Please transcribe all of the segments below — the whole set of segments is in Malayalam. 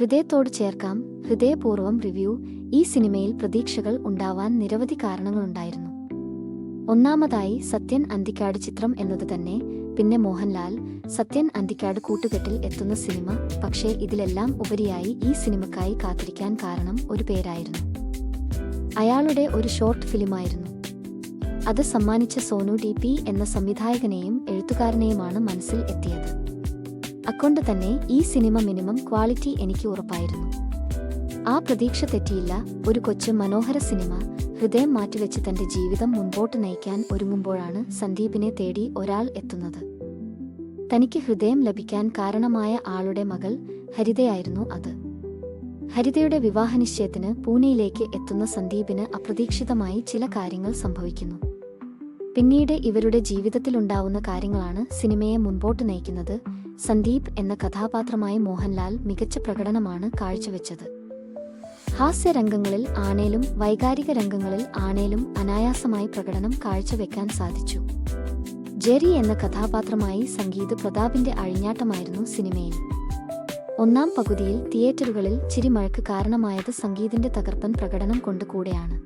ഹൃദയത്തോട് ചേർക്കാം. ഹൃദയപൂർവ്വം റിവ്യൂ. ഈ സിനിമയിൽ പ്രതീക്ഷകൾ ഉണ്ടാവാൻ നിരവധി കാരണങ്ങളുണ്ടായിരുന്നു. ഒന്നാമതായി സത്യൻ അന്തിക്കാട് ചിത്രം എന്നത് തന്നെ. പിന്നെ മോഹൻലാൽ, സത്യൻ അന്തിക്കാട് കൂട്ടുകെട്ടിൽ എത്തുന്ന സിനിമ. പക്ഷേ ഇതിലെല്ലാം ഉപരിയായി ഈ സിനിമക്കായി കാത്തിരിക്കാൻ കാരണം ഒരു പേരായിരുന്നു. അയാളുടെ ഒരു ഷോർട്ട് ഫിലിമായിരുന്നു. അത് സമ്മാനിച്ച സോനു DP എന്ന സംവിധായകനെയും എഴുത്തുകാരനെയുമാണ് മനസ്സിൽ എത്തിയത്. അക്കൊണ്ട് തന്നെ ഈ സിനിമ മിനിമം ക്വാളിറ്റി എനിക്ക് ഉറപ്പായിരുന്നു. ആ പ്രതീക്ഷ തെറ്റിയില്ല. ഒരു കൊച്ചു മനോഹര സിനിമ. ഹൃദയം മാറ്റിവെച്ച് തന്റെ ജീവിതം മുൻപോട്ട് നയിക്കാൻ ഒരുങ്ങുമ്പോഴാണ് സന്ദീപിനെ തേടി ഒരാൾ എത്തുന്നത്. തനിക്ക് ഹൃദയം ലഭിക്കാൻ കാരണമായ ആളുടെ മകൾ ഹരിതയായിരുന്നു അത്. ഹരിതയുടെ വിവാഹനിശ്ചയത്തിന് പൂനെയിലേക്ക് എത്തുന്ന സന്ദീപിന് അപ്രതീക്ഷിതമായി ചില കാര്യങ്ങൾ സംഭവിക്കുന്നു. പിന്നീട് ഇവരുടെ ജീവിതത്തിലുണ്ടാവുന്ന കാര്യങ്ങളാണ് സിനിമയെ മുൻപോട്ട് നയിക്കുന്നത്. സന്ദീപ് എന്ന കഥാപാത്രമായി മോഹൻലാൽ മികച്ച പ്രകടനമാണ് കാഴ്ചവെച്ചത്. ഹാസ്യരംഗങ്ങളിൽ ആണേലും വൈകാരിക രംഗങ്ങളിൽ ആണേലും അനായാസമായി പ്രകടനം കാഴ്ചവെക്കാൻ സാധിച്ചു. ജെറി എന്ന കഥാപാത്രമായി സംഗീത് പ്രതാപിന്റെ അഴിഞ്ഞാട്ടമായിരുന്നു സിനിമയിൽ. ഒന്നാം പകുതിയിൽ തിയേറ്ററുകളിൽ ചിരിമഴയ്ക്ക് കാരണമായത് സംഗീതിന്റെ തകർപ്പൻ പ്രകടനം കൊണ്ട് കൂടെയാണ്.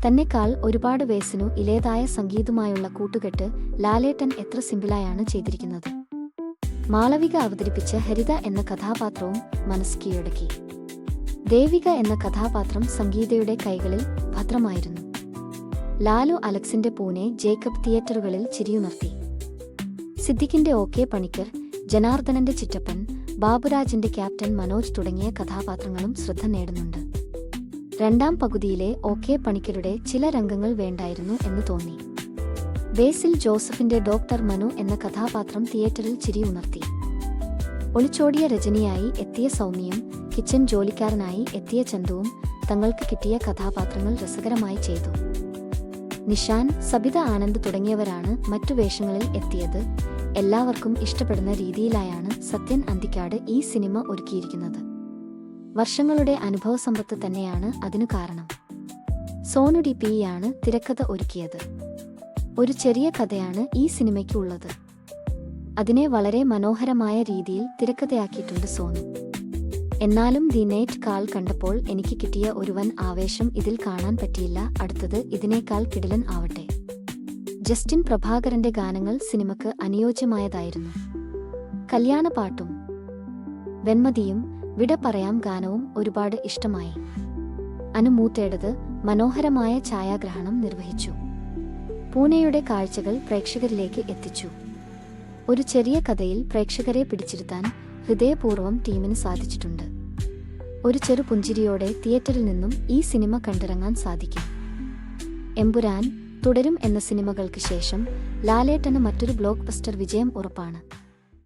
തന്നെക്കാൾ ഒരുപാട് വയസ്സിനു ഇലേതായ സംഗീതുമായുള്ള കൂട്ടുകെട്ട് ലാലേട്ടൻ എത്ര സിമ്പിളായാണ് ചെയ്തിരിക്കുന്നത്. മാളവിക അവതരിപ്പിച്ച ഹരിത എന്ന കഥാപാത്രവും മനസ്സ് കീഴടക്കി. ദേവിക എന്ന കഥാപാത്രം സംഗീതയുടെ കൈകളിൽ ഭദ്രമായിരുന്നു. ലാലു അലക്സിന്റെ പൂനെ ജേക്കബ് തിയേറ്ററുകളിൽ ചിരിയുണർത്തി. സിദ്ദിഖിന്റെ OK പണിക്കർ, ജനാർദ്ദനന്റെ ചിറ്റപ്പൻ, ബാബുരാജിന്റെ ക്യാപ്റ്റൻ മനോജ് തുടങ്ങിയ കഥാപാത്രങ്ങളും ശ്രദ്ധ നേടുന്നുണ്ട്. രണ്ടാം പകുതിയിലെ OK പണിക്കരുടെ ചില രംഗങ്ങൾ വേണ്ടായിരുന്നു എന്ന് തോന്നി. ബേസിൽ ജോസഫിന്റെ ഡോക്ടർ മനു എന്ന കഥാപാത്രം തിയേറ്ററിൽ ചിരി ഉണർത്തി. ഒളിച്ചോടിയ രജനിയായി എത്തിയ സൗമ്യയും കിച്ചൻ ജോലിക്കാരനായി എത്തിയ ചന്തുവും തങ്ങൾക്ക് കിട്ടിയ കഥാപാത്രങ്ങൾ രസകരമായി ചെയ്തു. നിഷാൻ, സബിത ആനന്ദ് തുടങ്ങിയവരാണ് മറ്റു വേഷങ്ങളിൽ എത്തിയത്. എല്ലാവർക്കും ഇഷ്ടപ്പെടുന്ന രീതിയിലായാണ് സത്യൻ അന്തിക്കാട് ഈ സിനിമ ഒരുക്കിയിരിക്കുന്നത്. വർഷങ്ങളുടെ അനുഭവസമ്പത്ത് തന്നെയാണ് അതിനു കാരണം. സോനു DPയാണ് തിരക്കഥ ഒരുക്കിയത്. ഒരു ചെറിയ കഥയാണ് ഈ സിനിമയ്ക്ക് ഉള്ളത്. അതിനെ വളരെ മനോഹരമായ രീതിയിൽ തിരക്കഥയാക്കിയിട്ടുണ്ട് സോനു. എന്നാലും ദി നൈറ്റ് കാൾ കണ്ടപ്പോൾ എനിക്ക് കിട്ടിയ ഒരു വൻ ആവേശം ഇതിൽ കാണാൻ പറ്റിയില്ല. അടുത്തത് ഇതിനേക്കാൾ കിടിലൻ ആവട്ടെ. ജസ്റ്റിൻ പ്രഭാകരന്റെ ഗാനങ്ങൾ സിനിമക്ക് അനുയോജ്യമായതായിരുന്നു. കല്യാണപ്പാട്ടും വെൺമതിയും വിട പറയാം ഗാനവും ഒരുപാട് ഇഷ്ടമായി. അനുമൂത്തേടത് മനോഹരമായ ഛായാഗ്രഹണം നിർവഹിച്ചു. പൂനെയുടെ കാഴ്ചകൾ പ്രേക്ഷകരിലേക്ക് എത്തിച്ചു. ഒരു ചെറിയ കഥയിൽ പ്രേക്ഷകരെ പിടിച്ചിരുത്താൻ ഹൃദയപൂർവ്വം ടീമിന് സാധിച്ചിട്ടുണ്ട്. ഒരു ചെറു പുഞ്ചിരിയോടെ തിയേറ്ററിൽ നിന്നും ഈ സിനിമ കണ്ടിറങ്ങാൻ സാധിക്കും. എമ്പുരാൻ, തുടരും എന്ന സിനിമകൾക്ക് ശേഷം ലാലേട്ടന് മറ്റൊരു ബ്ലോക്ക് ബസ്റ്റർ വിജയം ഉറപ്പാണ്.